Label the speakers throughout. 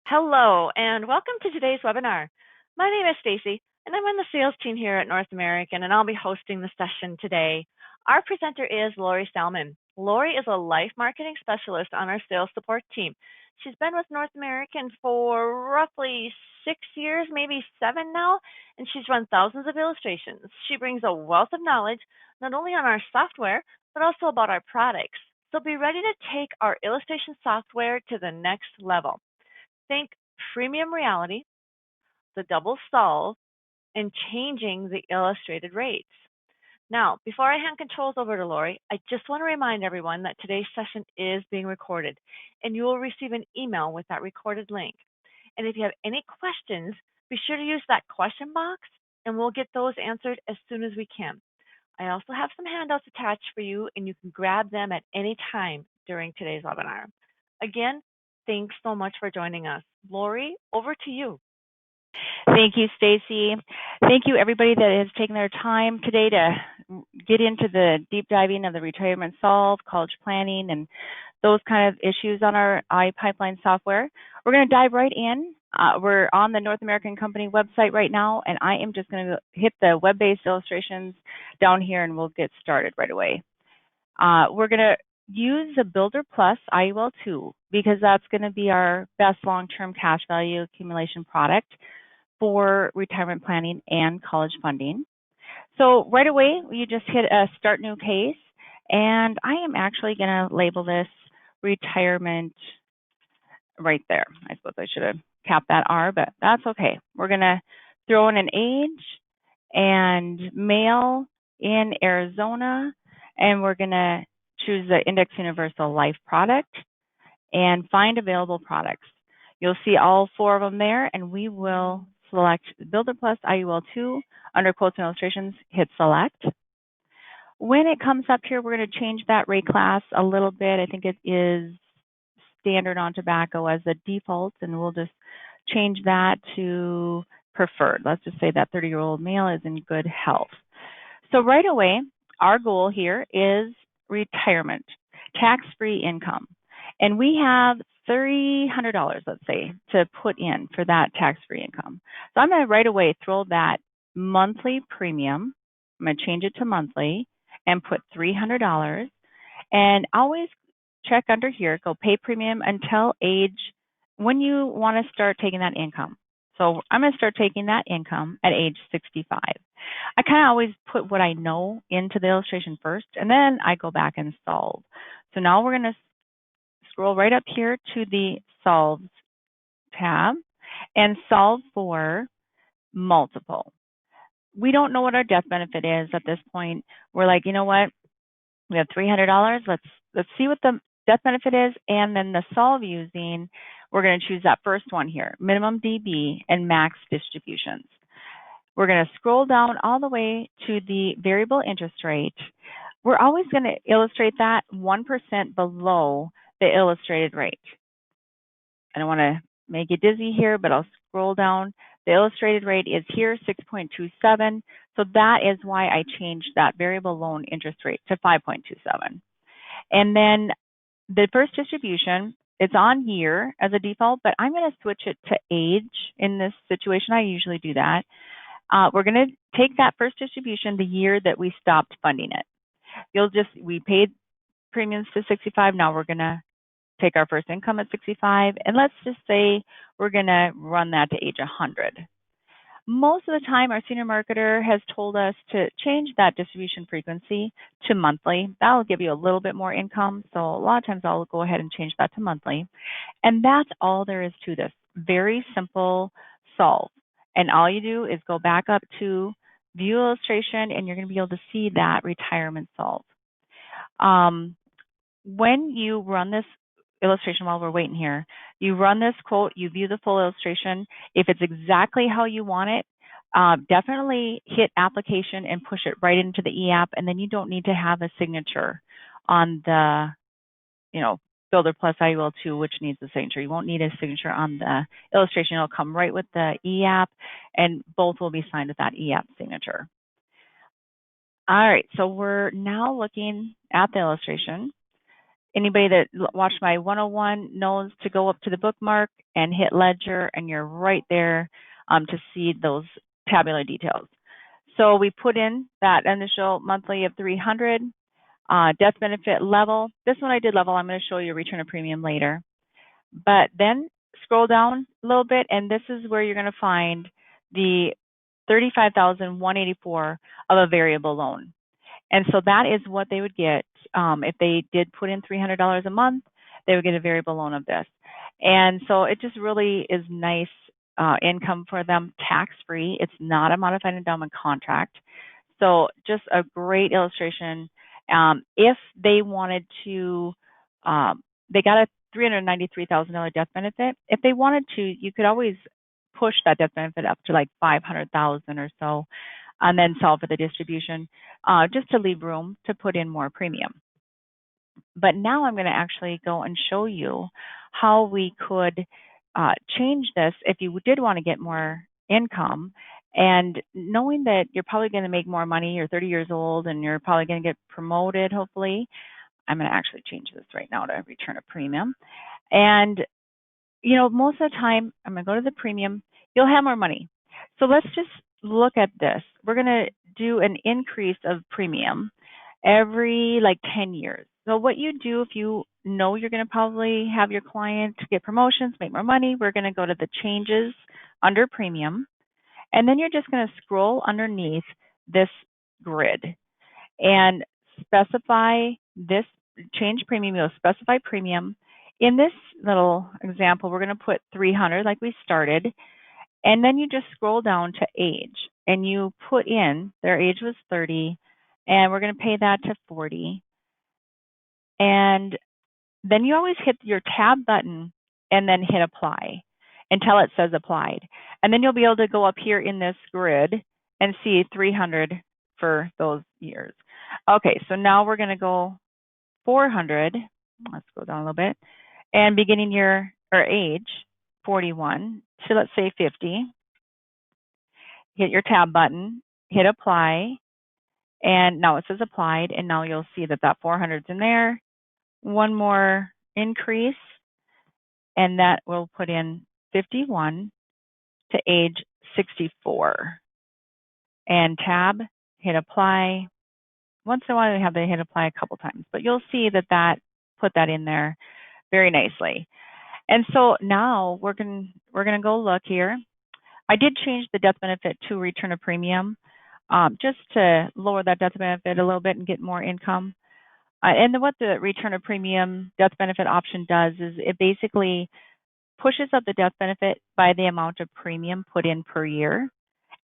Speaker 1: Hello, and welcome to today's webinar. My name is Stacy, and I'm on the sales team here at North American, and I'll be hosting the session today. Our presenter is Lori Salmon. Lori is a life marketing specialist on our sales support team. She's been with North American for roughly 6 years, maybe 7 now, and she's run thousands of illustrations. She brings a wealth of knowledge, not only on our software, but also about our products. So be ready to take our illustration software to the next level. Think freemium reality, the double solve, and changing the illustrated rates. Now, before I hand controls over to Lori, I just want to remind everyone that today's session is being recorded, and you will receive an email with that recorded link. And if you have any questions, be sure to use that question box, and we'll get those answered as soon as we can. I also have some handouts attached for you, and you can grab them at any time during today's webinar. Again, thanks so much for joining us. Lori, over to you.
Speaker 2: Thank you, Stacy. Thank you, everybody that has taken their time today to get into the deep diving of the retirement solve, college planning, and those kind of issues on our iPipeline software. We're going to dive right in. We're on the North American Company website right now, and I am just going to hit the web-based illustrations down here, and we'll get started right away. We're going to use the Builder Plus IUL 2 because that's going to be our best long-term cash value accumulation product for retirement planning and college funding. So right away, you just hit a Start New Case, and I am actually going to label this retirement right there. I suppose I should have capped that R, but that's okay. We're going to throw in an age and male in Arizona, and we're going to choose the Index Universal Life product and find available products. You'll see all 4 of them there, and we will select Builder Plus IUL 2 under Quotes and Illustrations, hit Select. When it comes up here, we're going to change that rate class a little bit. I think it is standard on tobacco as the default, and we'll just change that to preferred. Let's just say that 30-year-old male is in good health. So right away, our goal here is retirement, tax-free income. And we have $300, let's say, to put in for that tax-free income. So I'm going to right away throw that monthly premium. I'm going to change it to monthly and put $300. And always check under here, go pay premium until age when you want to start taking that income. So I'm going to start taking that income at age 65. I kind of always put what I know into the illustration first, and then I go back and solve. So now we're going to scroll right up here to the Solves tab and solve for multiple. We don't know what our death benefit is at this point. We're like, you know what? We have $300. Let's see what the death benefit is, and then the solve using, we're going to choose that first one here, minimum DB and max distributions. We're going to scroll down all the way to the variable interest rate. We're always going to illustrate that 1% below the illustrated rate. I don't want to make you dizzy here, but I'll scroll down. The illustrated rate is here, 6.27. So that is why I changed that variable loan interest rate to 5.27. And then the first distribution, it's on year as a default, but I'm going to switch it to age in this situation. I usually do that. We're going to take that first distribution the year that we stopped funding it. We paid premiums to 65. Now we're going to take our first income at 65, and let's just say we're going to run that to age 100. Most of the time, our senior marketer has told us to change that distribution frequency to monthly. That will give you a little bit more income, so a lot of times I'll go ahead and change that to monthly. And that's all there is to this. Very simple solve. And all you do is go back up to View Illustration, and you're going to be able to see that retirement solve. When you run this illustration while we're waiting here, you run this quote, you view the full illustration. If it's exactly how you want it, definitely hit application and push it right into the e-app, and then you don't need to have a signature on the, Builder Plus IUL 2, which needs the signature. You won't need a signature on the illustration. It'll come right with the e-app, and both will be signed with that e-app signature. All right, so we're now looking at the illustration. Anybody that watched my 101 knows to go up to the bookmark and hit ledger, and you're right there to see those tabular details. So we put in that initial monthly of 300, death benefit level. This one I did level. I'm going to show you return of premium later. But then scroll down a little bit, and this is where you're going to find the $35,184 of a variable loan. And so that is what they would get if they did put in $300 a month. They would get a variable loan of this. And so it just really is nice income for them, tax-free. It's not a modified endowment contract. So just a great illustration. If they wanted to, they got a $393,000 death benefit. If they wanted to, you could always push that death benefit up to like $500,000 or so, and then solve for the distribution, just to leave room to put in more premium. But now I'm going to actually go and show you how we could change this if you did want to get more income. And knowing that you're probably going to make more money, you're 30 years old, and you're probably going to get promoted, hopefully. I'm going to actually change this right now to return a premium. And, you know, most of the time, I'm going to go to the premium, you'll have more money. So let's just look at this. We're going to do an increase of premium every like 10 years. So what you do if you know you're going to probably have your client get promotions, make more money, we're going to go to the changes under premium. And then you're just going to scroll underneath this grid and specify this change premium. You'll specify premium. In this little example, we're going to put 300 like we started. And then you just scroll down to age and you put in their age was 30 and we're going to pay that to 40. And then you always hit your tab button and then hit apply until it says applied. And then you'll be able to go up here in this grid and see 300 for those years. Okay, so now we're going to go 400. Let's go down a little bit. And beginning year or age, 41. So let's say 50. Hit your tab button, hit apply, and now it says applied, and now you'll see that that 400 is in there. One more increase, and that will put in 51 to age 64. And tab, hit apply. Once in a while, they have to hit apply a couple times, but you'll see that that put that in there very nicely. And so now we're gonna go look here. I did change the death benefit to return of premium, just to lower that death benefit a little bit and get more income. And what the return of premium death benefit option does is it basically pushes up the death benefit by the amount of premium put in per year.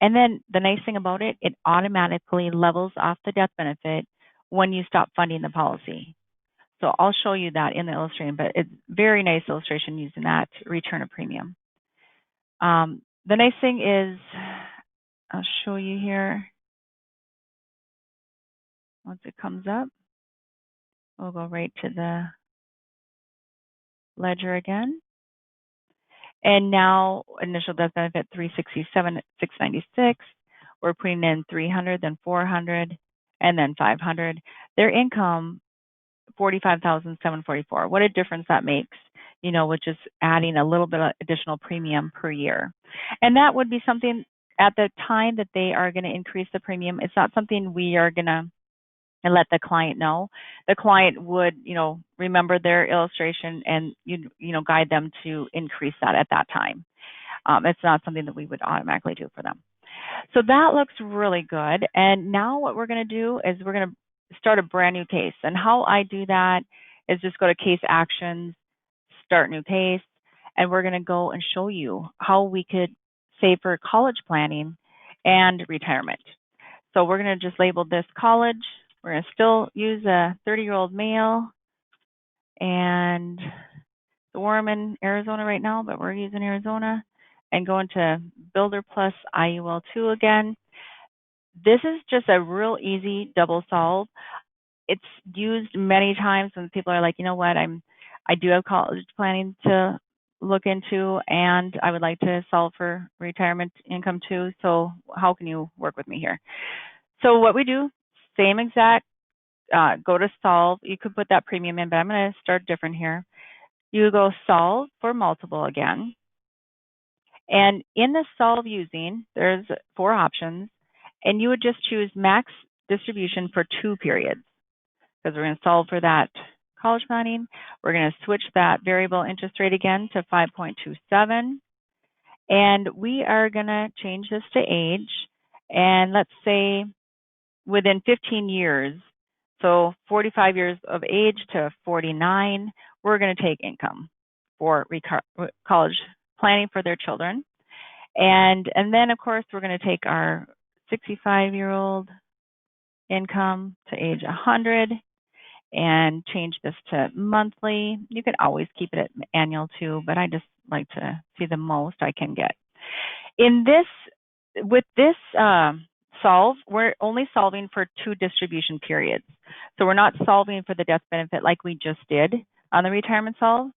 Speaker 2: And then the nice thing about it, it automatically levels off the death benefit when you stop funding the policy. So I'll show you that in the illustration, but it's very nice illustration using that return of premium. The nice thing is, I'll show you here. Once it comes up, we'll go right to the ledger again. And now initial death benefit 367 at 696. We're putting in 300, then 400, and then 500. Their income 45,744. What a difference that makes, you know, with just adding a little bit of additional premium per year. And that would be something at the time that they are going to increase the premium. It's not something we are going to let the client know. The client would, you know, remember their illustration and you know, guide them to increase that at that time. It's not something that we would automatically do for them. So that looks really good. And now what we're going to do is we're going to start a brand new case. And how I do that is just go to case actions, start new case, and we're going to go and show you how we could save for college planning and retirement. So we're going to just label this college. We're going to still use a 30-year-old male, and we're in Arizona right now, but we're using Arizona, and going to Builder Plus IUL2 again. This is just a real easy double solve. It's used many times when people are like, you know what, I do have college planning to look into, and I would like to solve for retirement income too. So how can you work with me here? So what we do, same exact go to solve. You could put that premium in, but I'm going to start different here. You go solve for multiple again. And in the solve using, there's 4 options, and you would just choose max distribution for 2 periods, because we're going to solve for that college planning. We're going to switch that variable interest rate again to 5.27, and we are going to change this to age, and let's say within 15 years, so 45 years of age to 49, we're going to take income for college planning for their children. And then, of course, we're going to take our 65-year-old income to age 100 and change this to monthly. You could always keep it at annual too, but I just like to see the most I can get. With this solve, we're only solving for 2 distribution periods. So we're not solving for the death benefit like we just did on the retirement solve.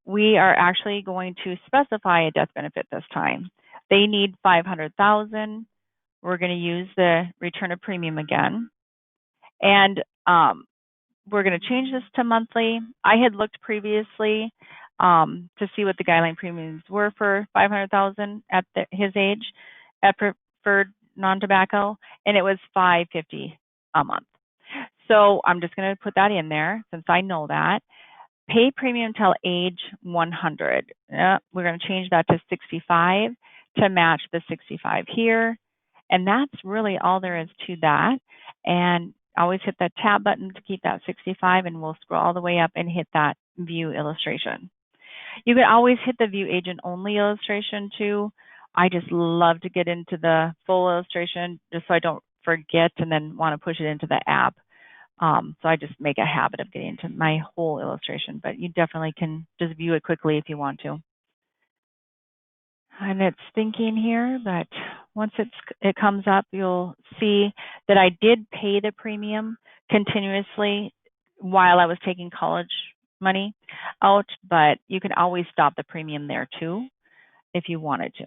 Speaker 2: We are actually going to specify a death benefit this time. They need $500,000. We're going to use the return of premium again. And we're going to change this to monthly. I had looked previously to see what the guideline premiums were for $500,000 at his age at preferred non-tobacco, and it was $550 a month. So I'm just going to put that in there since I know that. Pay premium till age 100. We're going to change that to 65 to match the 65 here. And that's really all there is to that. And always hit that tab button to keep that 65, and we'll scroll all the way up and hit that view illustration. You could always hit the view agent only illustration too. I just love to get into the full illustration just so I don't forget and then want to push it into the app. So I just make a habit of getting into my whole illustration, but you definitely can just view it quickly if you want to. And it's thinking here, but once it comes up, you'll see that I did pay the premium continuously while I was taking college money out, but you can always stop the premium there too if you wanted to.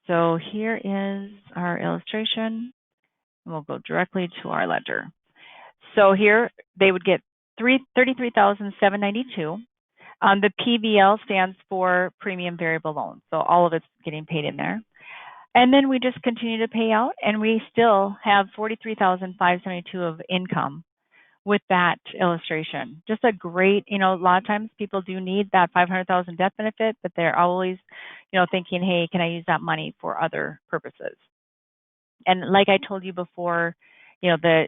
Speaker 2: So here is our illustration. We'll go directly to our ledger. So here they would get $33,792. The PVL stands for premium variable loan. So all of it's getting paid in there. And then we just continue to pay out, and we still have $43,572 of income with that illustration. Just a great, a lot of times people do need that $500,000 death benefit, but they're always, thinking, hey, can I use that money for other purposes? And like I told you before, the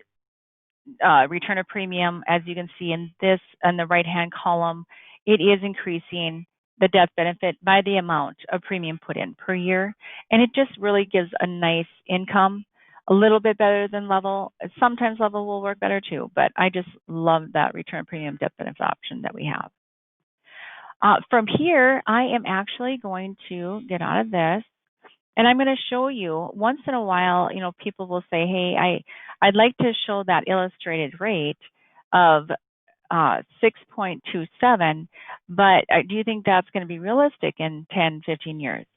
Speaker 2: return of premium, as you can see in the right-hand column, it is increasing the death benefit by the amount of premium put in per year. And it just really gives a nice income, a little bit better than level. Sometimes level will work better too, but I just love that return of premium death benefit option that we have. From here, I am actually going to get out of this, and I'm going to show you, once in a while, people will say, hey, I'd like to show that illustrated rate of 6.27, but do you think that's going to be realistic in 10, 15 years?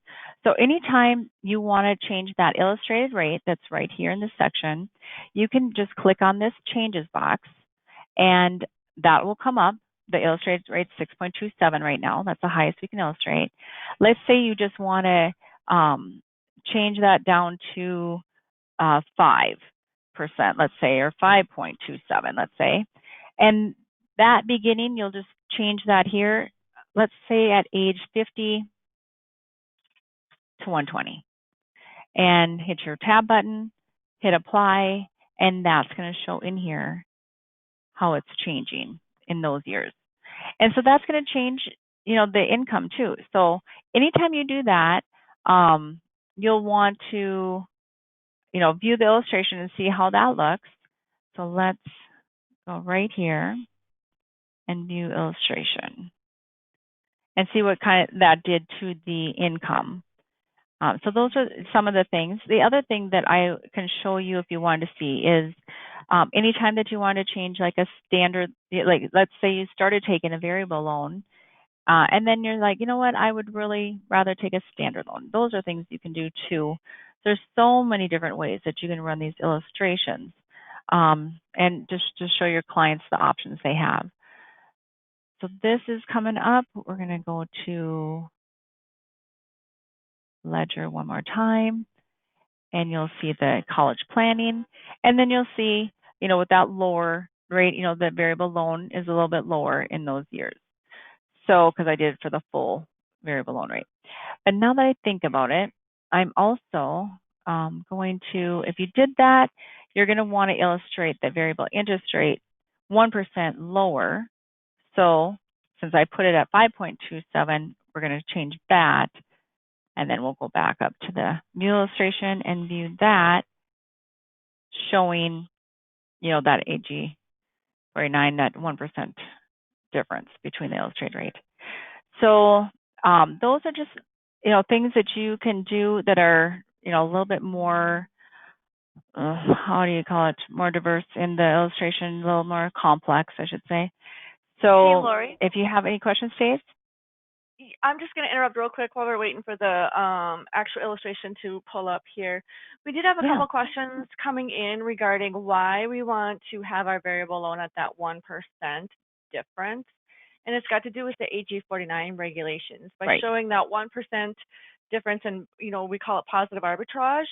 Speaker 2: So anytime you want to change that illustrated rate that's right here in this section, you can just click on this changes box, and that will come up. The illustrated rate is 6.27 right now. That's the highest we can illustrate. Let's say you just want to change that down to 5%, let's say, or 5.27, let's say. And that beginning, you'll just change that here, let's say at age 50 to 120. And hit your tab button, hit apply, and that's going to show in here how it's changing in those years. And so that's going to change, the income too. So anytime you do that, you'll want to, view the illustration and see how that looks. So let's go right here and view illustration and see what kind of that did to the income. So those are some of the things. The other thing that I can show you if you want to see is anytime that you want to change like a standard, like let's say you started taking a variable loan, and then you're like, you know what, I would really rather take a standard loan. Those are things you can do too. There's so many different ways that you can run these illustrations. and just to show your clients the options they have. So this is coming up. We're going to go to Ledger one more time, and you'll see the college planning, and then you'll see, with that lower rate, the variable loan is a little bit lower in those years. So, because I did it for the full variable loan rate. But now that I think about it, I'm also going to, if you did that, you're going to want to illustrate the variable interest rate 1% lower. So since I put it at 5.27, we're going to change that. And then we'll go back up to the new illustration and view that, showing, that AG 49, that 1% difference between the illustrated rate. So those are just, things that you can do that are, a little bit more, how do you call it, more diverse in the illustration, a little more complex, I should say. So
Speaker 1: Hey, Lori.
Speaker 2: If you have any questions, Dave?
Speaker 1: I'm just going to interrupt real quick while we're waiting for the actual illustration to pull up here. We did have a couple questions coming in regarding why we want to have our variable loan at that 1% difference. And it's got to do with the AG 49 regulations. By showing that 1% difference, and we call it positive arbitrage,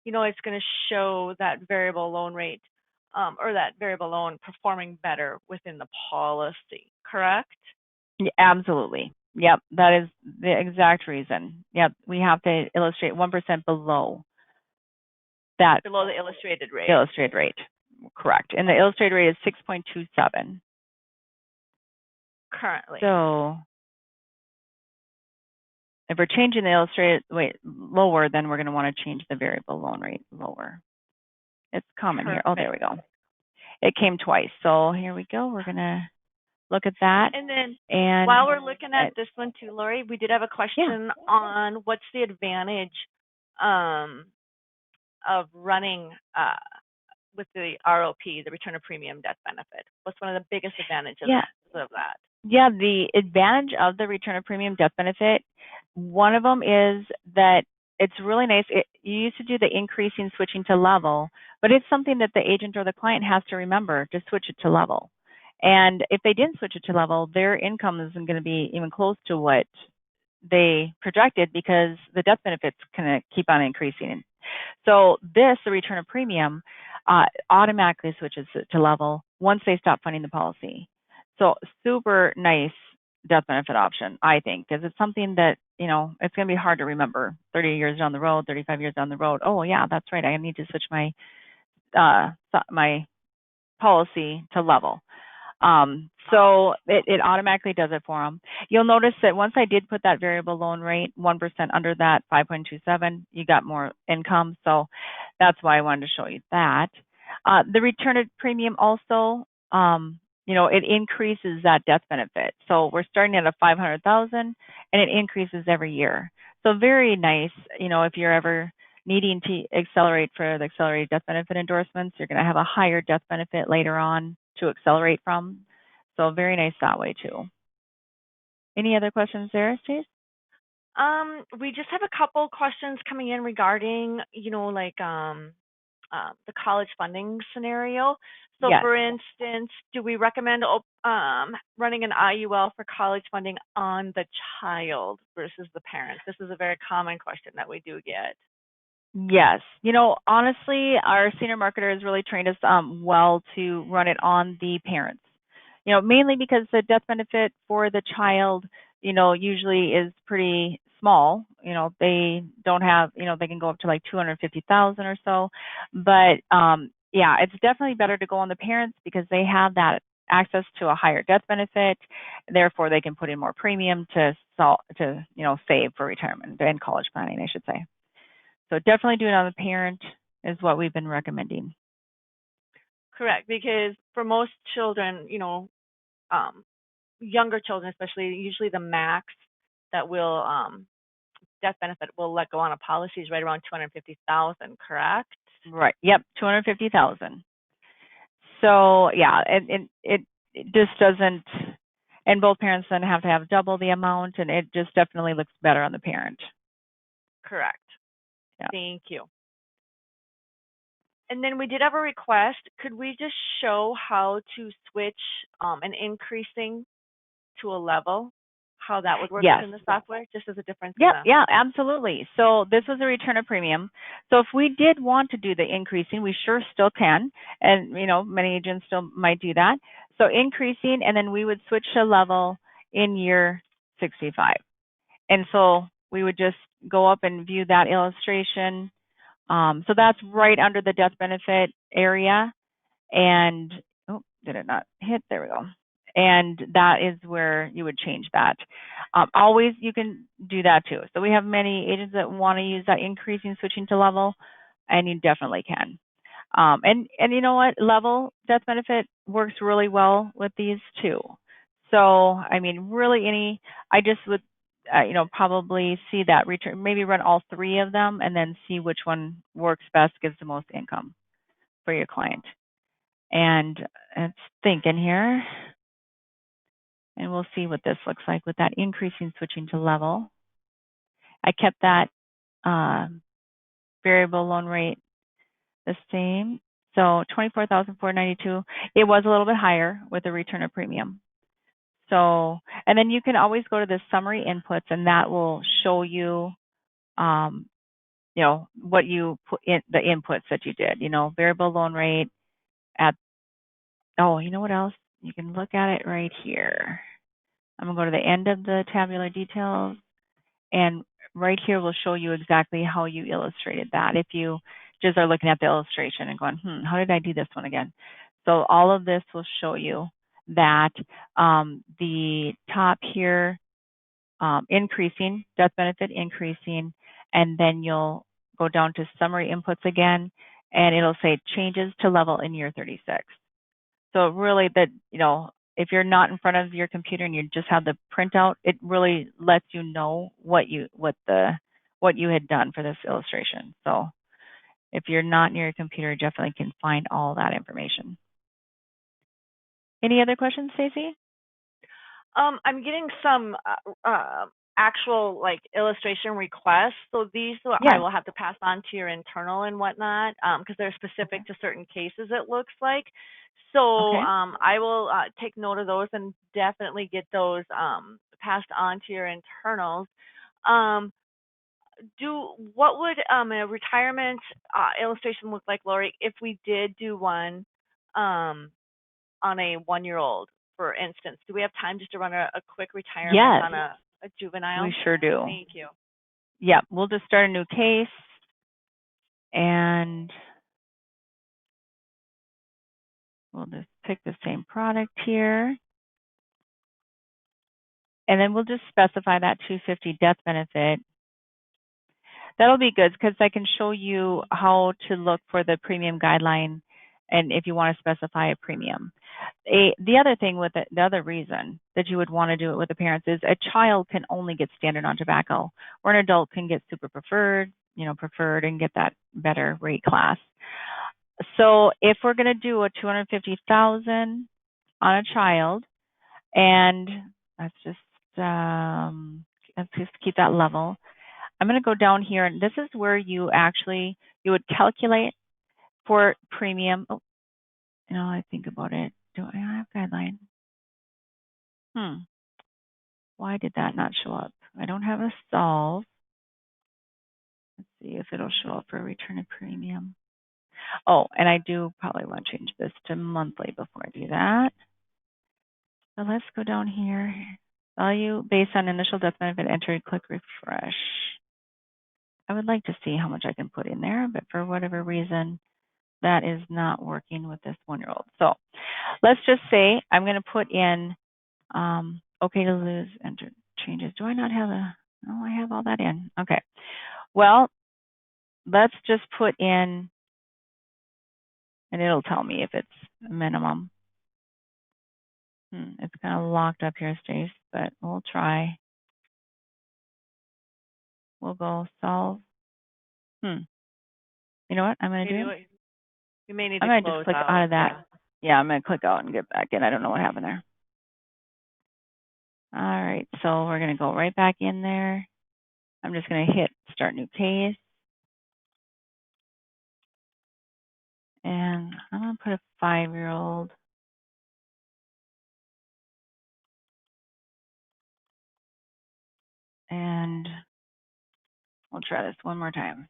Speaker 1: it's going to show that variable loan rate or that variable loan performing better within the policy, correct?
Speaker 2: Yeah, absolutely. Yep, that is the exact reason. Yep, we have to illustrate 1% below that.
Speaker 1: Below the illustrated rate.
Speaker 2: Illustrated rate, correct. And the illustrated rate is 6.27.
Speaker 1: Currently.
Speaker 2: So if we're changing the illustrated rate lower, then we're going to want to change the variable loan rate lower. It's common here. Oh, there we go. It came twice. So here we go. We're going to look at that.
Speaker 1: And then while we're looking at this one too, Lori, we did have a question on what's the advantage of running with the ROP, the return of premium death benefit. What's one of the biggest advantages of that?
Speaker 2: Yeah, the advantage of the return of premium death benefit, one of them is that it's really nice. You used to do the increasing switching to level, but it's something that the agent or the client has to remember to switch it to level. And if they didn't switch it to level, their income isn't going to be even close to what they projected because the death benefit's going to keep on increasing. So the return of premium, automatically switches to level once they stop funding the policy. So super nice death benefit option, I think, because it's something that, it's going to be hard to remember 30 years down the road, 35 years down the road. Oh, yeah, that's right. I need to switch my my policy to level. So it automatically does it for them. You'll notice that once I did put that variable loan rate 1% under that 5.27, you got more income. So that's why I wanted to show you that. The return of premium also, it increases that death benefit. So we're starting at a $500,000 and it increases every year. So very nice, if you're ever needing to accelerate for the accelerated death benefit endorsements, you're going to have a higher death benefit later on to accelerate from. So very nice that way too. Any other questions there, Steve?
Speaker 1: We just have a couple questions coming in regarding, the college funding scenario. So for instance, do we recommend running an IUL for college funding on the child versus the parent? This is a very common question that we do get.
Speaker 2: Yes. Honestly, our senior marketer has really trained us well to run it on the parents. Mainly because the death benefit for the child, usually is pretty small. They don't have, they can go up to like 250,000 or so. But yeah, it's definitely better to go on the parents because they have that access to a higher death benefit. Therefore, they can put in more premium to save for retirement and college planning, I should say. So definitely do it on the parent is what we've been recommending.
Speaker 1: Correct, because for most children, younger children especially, usually the max that will death benefit will let go on a policy is right around 250,000, correct?
Speaker 2: Right. Yep, 250,000. So yeah, it just doesn't, and both parents then have to have double the amount, and it just definitely looks better on the parent.
Speaker 1: Correct.
Speaker 2: Yeah.
Speaker 1: Thank you. And then we did have a request. Could we just show how to switch an increasing to a level, how that would work
Speaker 2: Yes.
Speaker 1: within the software, just as a difference in
Speaker 2: Yep,
Speaker 1: the.
Speaker 2: yeah, absolutely. So this was a return of premium. So if we did want to do the increasing, we sure still can. And, many agents still might do that. So increasing, and then we would switch to level in year 65. And so we would just go up and view that illustration. So that's right under the death benefit area. And, oh, did it not hit? There we go. And that is where you would change that. Always, you can do that too. So we have many agents that want to use that increasing, switching to level, and you definitely can. And you know what? Level death benefit works really well with these too. So, I mean, really I just would, probably see that return, maybe run all three of them and then see which one works best, gives the most income for your client. And it's thinking here, and we'll see what this looks like with that increasing, switching to level. I kept that variable loan rate the same. So 24,492. It was a little bit higher with the return of premium. So, and then you can always go to the summary inputs, and that will show you, what you put in, the inputs that you did. Variable loan rate at. Oh, you know what else? You can look at it right here. I'm going to go to the end of the tabular details, and right here will show you exactly how you illustrated that. If you just are looking at the illustration and going, how did I do this one again? So all of this will show you that the top here, increasing, death benefit increasing, and then you'll go down to summary inputs again, and it'll say changes to level in year 36. So really that, if you're not in front of your computer and you just have the printout, it really lets you know what you had done for this illustration. So if you're not near your computer, you definitely can find all that information. Any other questions, Stacey?
Speaker 1: I'm getting some actual illustration requests. So these I will have to pass on to your internal and whatnot because they're specific to certain cases, it looks like. So I will take note of those and definitely get those passed on to your internals. What would a retirement illustration look like, Lori, if we did do one on a 1-year-old, for instance? Do we have time just to run a quick retirement on a juvenile?
Speaker 2: We sure do.
Speaker 1: Thank you.
Speaker 2: Yeah, we'll just start a new case, and we'll just pick the same product here. And then we'll just specify that $250 death benefit. That'll be good because I can show you how to look for the premium guideline and if you want to specify a premium. The other thing with it, the other reason that you would want to do it with the parents is a child can only get standard on tobacco, or an adult can get super preferred, preferred and get that better rate class. So if we're going to do a $250,000 on a child, and let's just keep that level. I'm going to go down here, and this is where you would calculate for premium. Oh, I think about it. Do I have guideline? Why did that not show up? I don't have a solve. Let's see if it'll show up for return of premium. Oh, and I do probably want to change this to monthly before I do that. So let's go down here. Value based on initial death benefit entry, click refresh. I would like to see how much I can put in there, but for whatever reason, that is not working with this 1-year-old. So let's just say I'm going to put in, okay to lose, enter changes. Do I not have no, I have all that in. Okay. Well, let's just put in, and it'll tell me if it's a minimum. It's kind of locked up here, Stace, but we'll try. We'll go solve. You know what I'm going to do?
Speaker 1: You may need
Speaker 2: I'm
Speaker 1: to
Speaker 2: going to just click
Speaker 1: out.
Speaker 2: out of that. Yeah, I'm going to click out and get back in. I don't know what happened there. All right, so we're going to go right back in there. I'm just going to hit start new case. And I'm going to put a 5-year-old. And we'll try this one more time.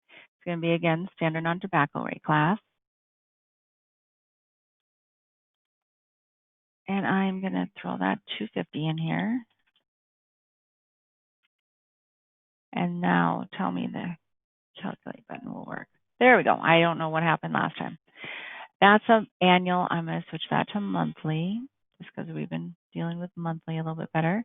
Speaker 2: It's going to be, again, standard non-tobacco rate class. And I'm going to throw that 250 in here. And now tell me the calculate button will work. There we go. I don't know what happened last time. That's an annual. I'm going to switch that to monthly just because we've been dealing with monthly a little bit better.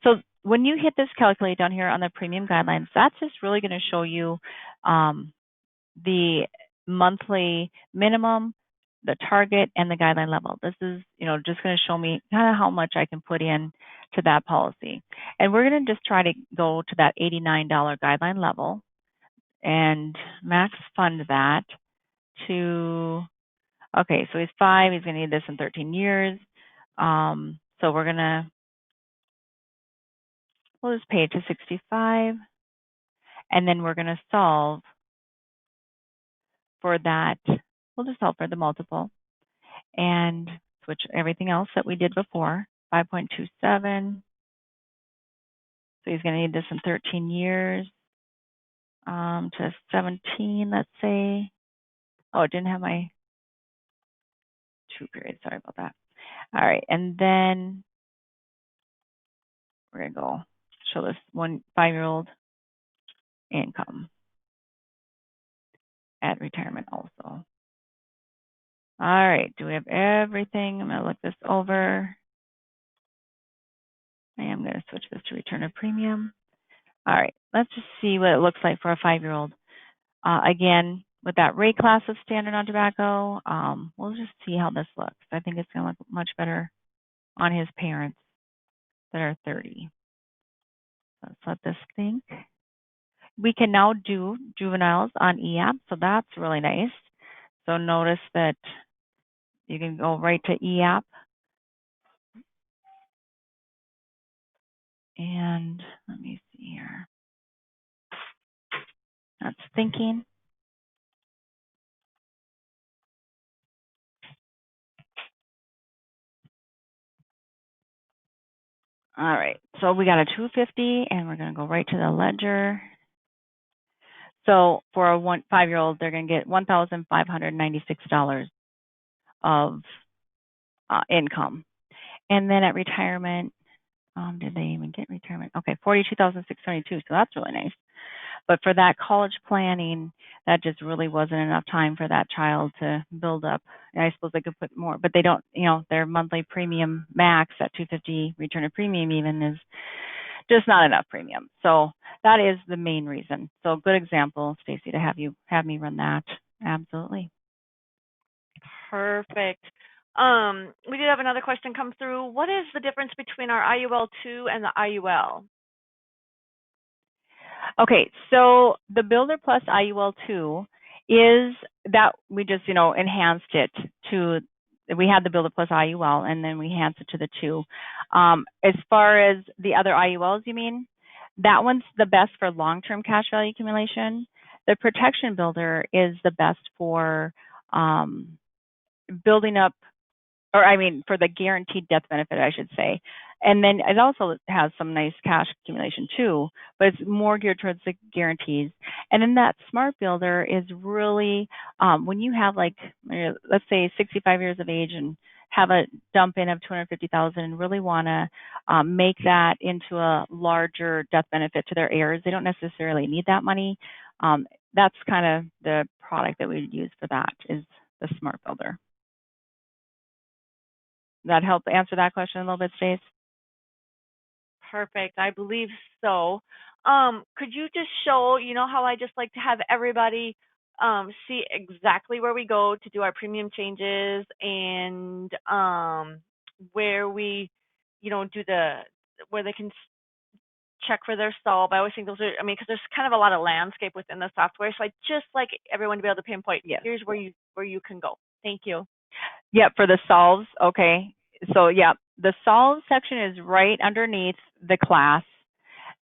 Speaker 2: So when you hit this calculate down here on the premium guidelines, that's just really going to show you the monthly minimum, the target, and the guideline level. This is, just going to show me kind of how much I can put in to that policy. And we're going to just try to go to that $89 guideline level and max fund that to, okay, so he's 5, he's going to need this in 13 years. So we'll just pay it to 65, and then we're going to solve for that. We'll just solve for the multiple and switch everything else that we did before, 5.27. So he's going to need this in 13 years to 17, let's say. Oh, it didn't have my 2 periods. Sorry about that. All right, and then we're going to go show this 5-year-old income at retirement also. All right, do we have everything? I'm going to look this over. I am going to switch this to return of premium. All right, let's just see what it looks like for a 5-year-old. Again, with that rate class of standard on tobacco, we'll just see how this looks. I think it's going to look much better on his parents that are 30. Let's let this think. We can now do juveniles on EAP, so that's really nice. So notice that you can go right to EAP. And let me see here. That's thinking. All right, so we got a 250, and we're going to go right to the ledger. So for a 5-year-old, they're going to get $1,596 of income. And then at retirement, did they even get retirement? Okay, $42,672, so that's really nice. But for that college planning, that just really wasn't enough time for that child to build up. And I suppose they could put more, but they don't, their monthly premium max at $250 return of premium even is just not enough premium. So that is the main reason. So good example, Stacy, to have me run that. Absolutely.
Speaker 1: Perfect. We did have another question come through. What is the difference between our IUL2 and the IUL?
Speaker 2: Okay, so the Builder Plus IUL2 is that we just, enhanced it to, we had the Builder Plus IUL and then we enhanced it to the 2. As far as the other IULs, you mean? That one's the best for long-term cash value accumulation. The Protection Builder is the best for building up, for the guaranteed death benefit, I should say. And then it also has some nice cash accumulation too, but it's more geared towards the guarantees. And then that Smart Builder is really, when you have let's say 65 years of age and have a dump in of $250,000 and really want to make that into a larger death benefit to their heirs, they don't necessarily need that money. That's kind of the product that we would use for that, is the Smart Builder. That help answer that question a little bit, Stace?
Speaker 1: Perfect. I believe so. Could you just show, how I just like to have everybody see exactly where we go to do our premium changes and where we, do where they can check for their solve. I always think those are, because there's kind of a lot of landscape within the software. So I just like everyone to be able to pinpoint, yes, here's where you can go. Thank you.
Speaker 2: Yeah, for the solves, okay. So yeah, the solve section is right underneath the class.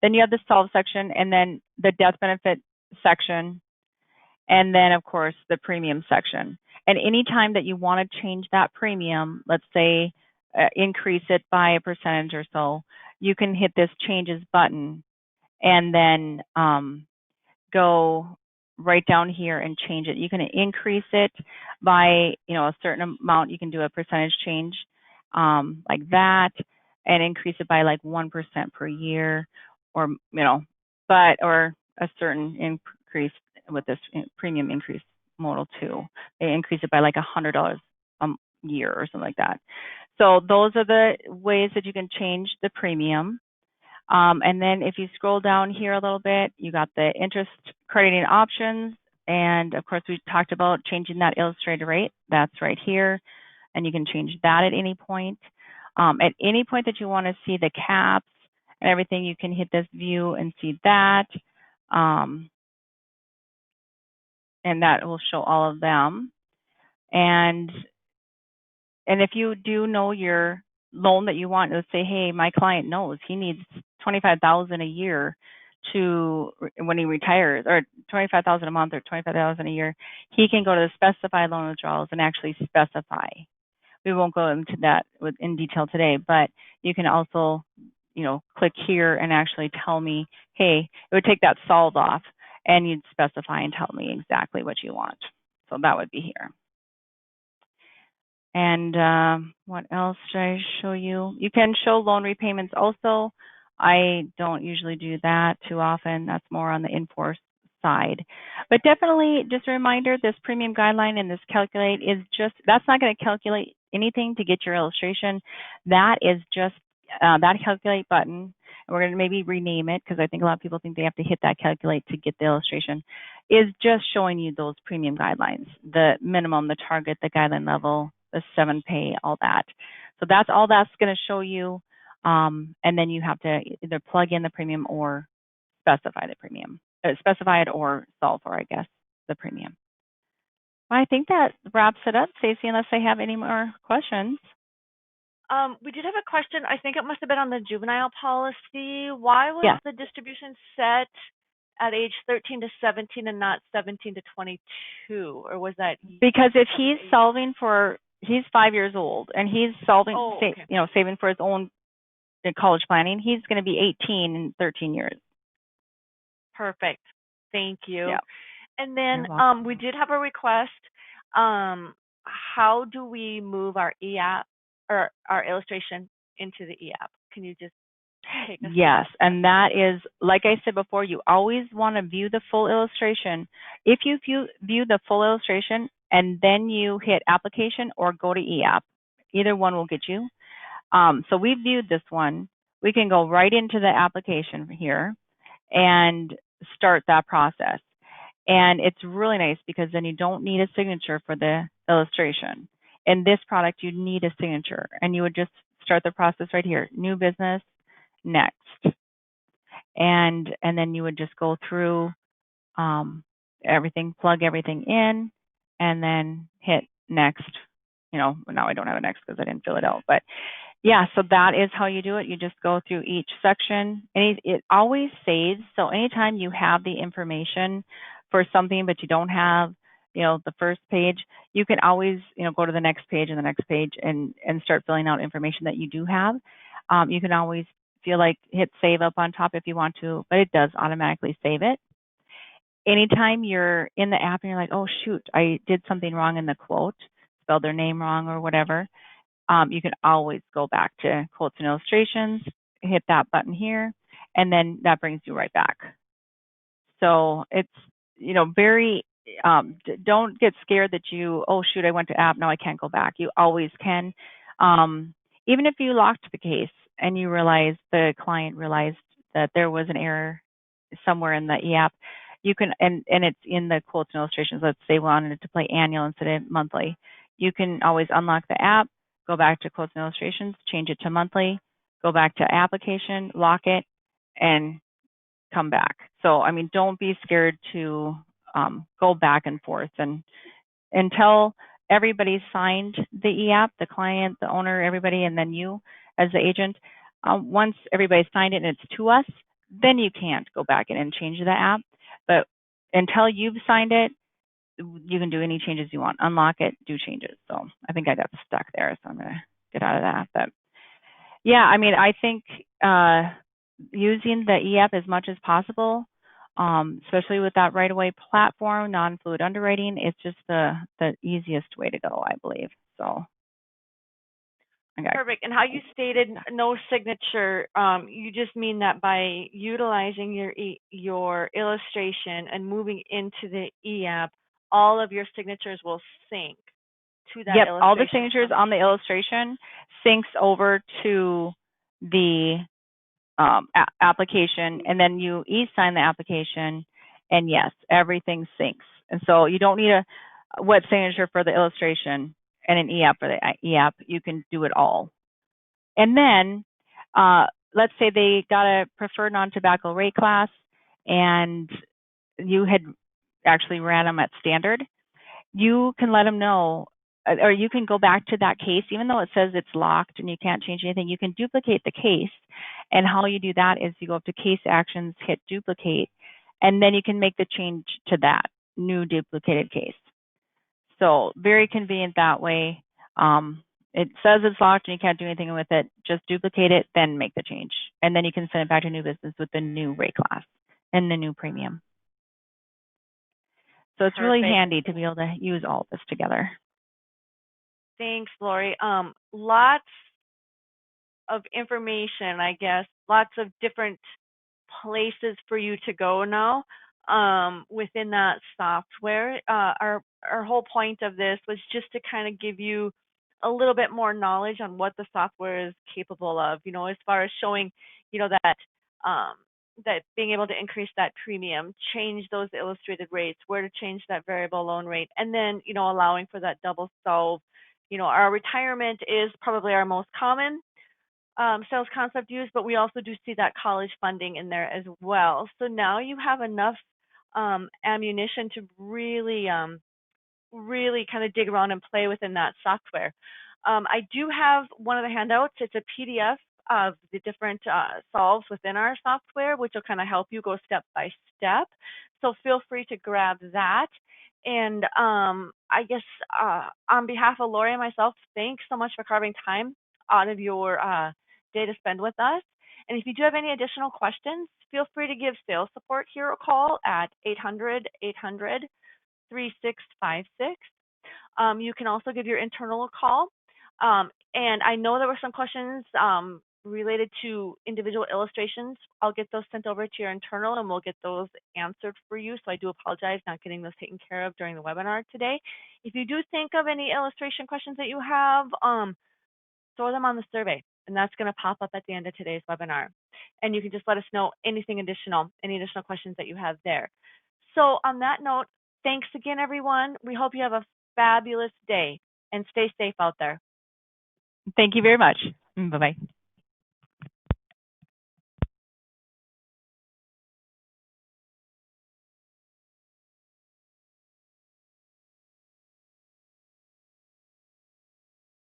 Speaker 2: Then you have the solve section and then the death benefit section. and then of course the premium section. And anytime that you want to change that premium, let's say increase it by a percentage or so, you can hit this changes button and then go right down here and change it. You can increase it by, a certain amount. You can do a percentage change like that, and increase it by like 1% per year, or or a certain increase with this premium increase modal too. They increase it by like $100 a year or something like that. So those are the ways that you can change the premium. And then if you scroll down here a little bit, you got the interest crediting options. And of course, we talked about changing that illustrated rate. That's right here. And you can change that at any point. At any point that you want to see the caps and everything, you can hit this view and see that. And that will show all of them. And if you do know your loan that you want, let's say, hey, my client knows he needs $25,000 a year to when he retires, or $25,000 a month, or $25,000 a year, he can go to the specified loan withdrawals and actually specify. We won't go into that in detail today, but you can also, click here and actually tell me, hey, it would take that solve off, and you'd specify and tell me exactly what you want. So that would be here. And what else should I show you? You can show loan repayments also. I don't usually do that too often. That's more on the in-force side. But definitely just a reminder, this premium guideline and this calculate is just, that's not going to calculate anything to get your illustration. That is just that calculate button. And we're going to maybe rename it, because I think a lot of people think they have to hit that calculate to get the illustration, is just showing you those premium guidelines, the minimum, the target, the guideline level, the 7-pay, all that. So that's all that's going to show you. And then you have to either plug in the premium or specify the premium, specify it or solve for, I guess, the premium. Well, I think that wraps it up, Stacey, unless I have any more questions.
Speaker 1: We did have a question. I think it must have been on the juvenile policy. Why was the distribution set at age 13 to 17 and not 17 to 22? Or was that?
Speaker 2: Because if he's solving for, he's 5 years old and he's solving, saving for his own college planning, he's going to be 18 in 13 years.
Speaker 1: Perfect. Thank you.
Speaker 2: Yeah.
Speaker 1: And then we did have a request. How do we move our e-app or our illustration into the e-app? Can you just take us?
Speaker 2: Yes, and that is, like I said before, you always want to view the full illustration. If you view the full illustration and then you hit application or go to e-app, either one will get you. So we viewed this one. We can go right into the application here and start that process. And it's really nice because then you don't need a signature for the illustration. In this product, you need a signature, and you would just start the process right here. New business, next. And then you would just go through everything, plug everything in, and then hit next. Now I don't have a next because I didn't fill it out, but yeah, so that is how you do it. You just go through each section, and it always saves. So anytime you have the information for something, but you don't have, the first page, you can always, go to the next page and the next page and start filling out information that you do have. You can always feel like hit save up on top if you want to, but it does automatically save it. Anytime you're in the app and you're like, oh shoot, I did something wrong in the quote, spelled their name wrong or whatever, you can always go back to quotes and illustrations, hit that button here, and then that brings you right back. So it's, very, don't get scared that oh shoot, I went to app, now I can't go back. You always can. Even if you locked the case and you realized, the client realized that there was an error somewhere in the e-app, you can, and it's in the quotes and illustrations, let's say we wanted it to play annual instead of monthly, you can always unlock the app, go back to quotes and illustrations, change it to monthly, go back to application, lock it, and come back. So, don't be scared to go back and forth. And until everybody signed the e-app, the client, the owner, everybody, and then you as the agent, once everybody signed it and it's to us, then you can't go back in and change the app. But until you've signed it, you can do any changes you want. Unlock it, do changes. So I think I got stuck there, so I'm going to get out of that. But yeah, I mean, I think using the e-app as much as possible, especially with that right-away platform, non-fluid underwriting, it's just the easiest way to go, I believe. So. Okay.
Speaker 1: Perfect. And how you stated no signature, you just mean that by utilizing your illustration and moving into the e-app, all of your signatures will sync to that
Speaker 2: Yep, all the
Speaker 1: illustration.
Speaker 2: signatures on the illustration syncs over to the application, and then you e-sign the application, and yes, everything syncs. And so you don't need a wet signature for the illustration and an e-app for the e-app. You can do it all. And then let's say they got a preferred non-tobacco rate class, and you had actually ran them at standard. You can let them know, or you can go back to that case, even though it says it's locked and you can't change anything, you can duplicate the case. And how you do that is you go up to case actions, hit duplicate, and then you can make the change to that new duplicated case. So very convenient that way. It says it's locked and you can't do anything with it. Just duplicate it, then make the change. And then you can send it back to new business with the new rate class and the new premium. So it's really handy to be able to use all of this together.
Speaker 1: Thanks, Lori. Lots of information, I guess, lots of different places for you to go now within that software. Our whole point of this was just to kind of give you a little bit more knowledge on what the software is capable of, you know, as far as showing, you know, that that being able to increase that premium, change those illustrated rates, where to change that variable loan rate, and then, you know, allowing for that double solve. You know, our retirement is probably our most common sales concept used, but we also do see that college funding in there as well. So now you have enough ammunition to really, really kind of dig around and play within that software. I do have one of the handouts. It's a PDF of the different solves within our software, which will kind of help you go step by step. So feel free to grab that. And I guess on behalf of Lori and myself, thanks so much for carving time out of your day to spend with us. And if you do have any additional questions, feel free to give sales support here a call at 800-800-3656. You can also give your internal a call. And I know there were some questions related to individual illustrations. I'll get those sent over to your internal and we'll get those answered for you. So I do apologize not getting those taken care of during the webinar today. If you do think of any illustration questions that you have, throw them on the survey, and that's going to pop up at the end of today's webinar. And you can just let us know any additional questions that you have there. So on that note, thanks again, everyone. We hope you have a fabulous day and stay safe out there.
Speaker 2: Thank you very much. Bye-bye.